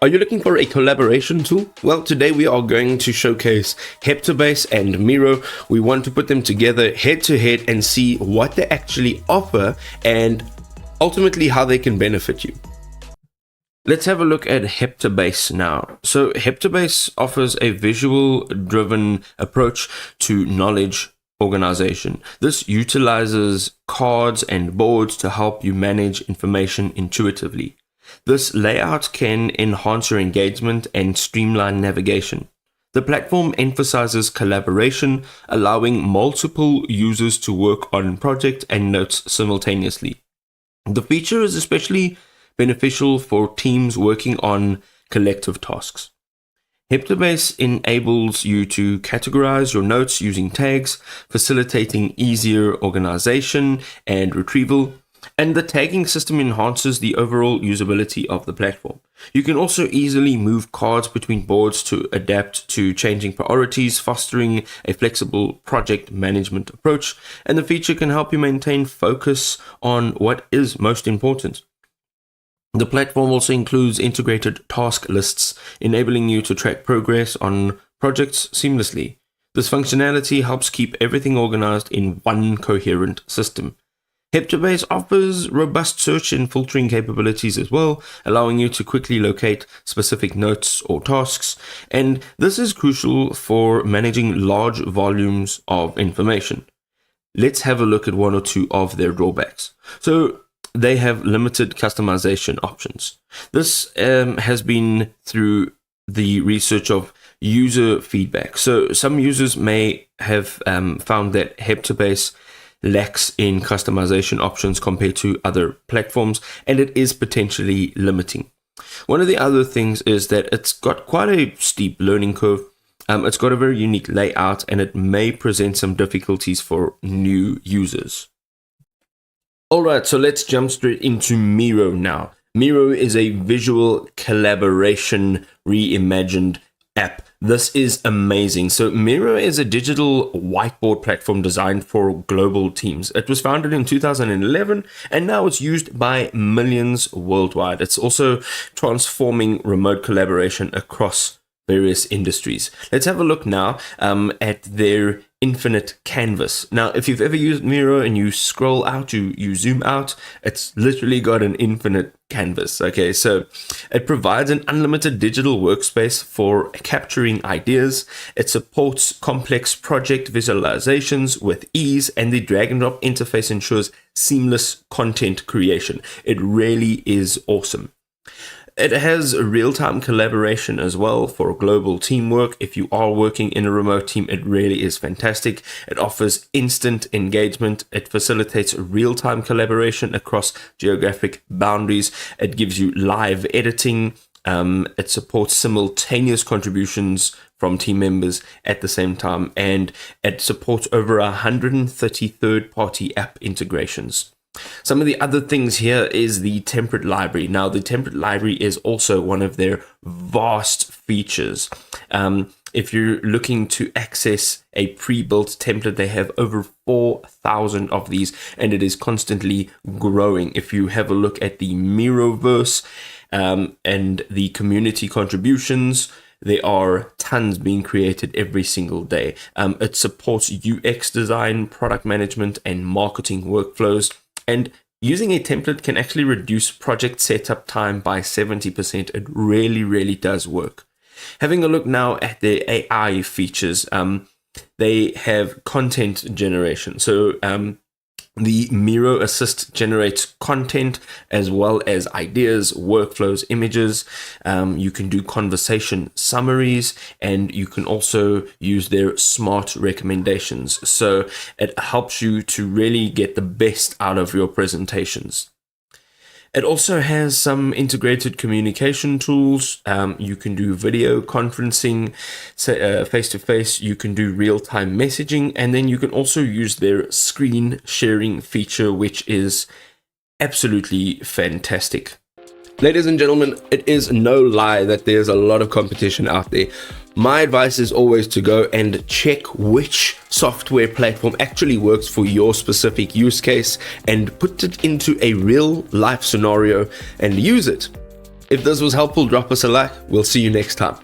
Are you looking for a collaboration tool? Well, today we are going to showcase Heptabase and Miro. We want to put them together head to head and see what they actually offer and ultimately how they can benefit you. Let's have a look at Heptabase now. So Heptabase offers a visual-driven approach to knowledge organization. This utilizes cards and boards to help you manage information intuitively. This layout can enhance your engagement and streamline navigation. The platform emphasizes collaboration, allowing multiple users to work on projects and notes simultaneously. The feature is especially beneficial for teams working on collective tasks. Heptabase enables you to categorize your notes using tags, facilitating easier organization and retrieval. And the tagging system enhances the overall usability of the platform. You can also easily move cards between boards to adapt to changing priorities, fostering a flexible project management approach. And the feature can help you maintain focus on what is most important. The platform also includes integrated task lists, enabling you to track progress on projects seamlessly. This functionality helps keep everything organized in one coherent system. Heptabase offers robust search and filtering capabilities as well, allowing you to quickly locate specific notes or tasks, and this is crucial for managing large volumes of information. Let's have a look at one or two of their drawbacks. So they have limited customization options. This has been through the research of user feedback. So some users may have found that Heptabase lacks in customization options compared to other platforms, and it is potentially limiting. One of the other things is that it's got quite a steep learning curve. It's got a very unique layout, and it may present some difficulties for new users. Alright, so let's jump straight into Miro now. Miro is a visual collaboration reimagined app. This is amazing. So Miro is a digital whiteboard platform designed for global teams. It was founded in 2011 and now it's used by millions worldwide. It's also transforming remote collaboration across various industries. Let's have a look now at their infinite canvas. Now, if you've ever used Miro and you scroll out, you zoom out, it's literally got an infinite canvas. Okay, so it provides an unlimited digital workspace for capturing ideas. It supports complex project visualizations with ease, and the drag and drop interface ensures seamless content creation. It really is awesome. It has real-time collaboration as well for global teamwork. If you are working in a remote team, it really is fantastic. It offers instant engagement. It facilitates real-time collaboration across geographic boundaries. It gives you live editing. It supports simultaneous contributions from team members at the same time, and it supports over 130 third-party app integrations. Some of the other things here is the template library. Now, the template library is also one of their vast features. If you're looking to access a pre-built template, they have over 4,000 of these, and it is constantly growing. If you have a look at the Miroverse and the community contributions, there are tons being created every single day. It supports UX design, product management, and marketing workflows. And using a template can actually reduce project setup time by 70%. It really, really does work. Having a look now at the AI features, they have content generation. So the Miro Assist generates content as well as ideas, workflows, images. You can do conversation summaries, and you can also use their smart recommendations. So it helps you to really get the best out of your presentations. It also has some integrated communication tools. You can do video conferencing, face-to-face. You can do real-time messaging, and then you can also use their screen sharing feature, which is absolutely fantastic. Ladies and gentlemen, it is no lie that there's a lot of competition out there. My advice is always to go and check which software platform actually works for your specific use case and put it into a real life scenario and use it. If this was helpful, drop us a like. We'll see you next time.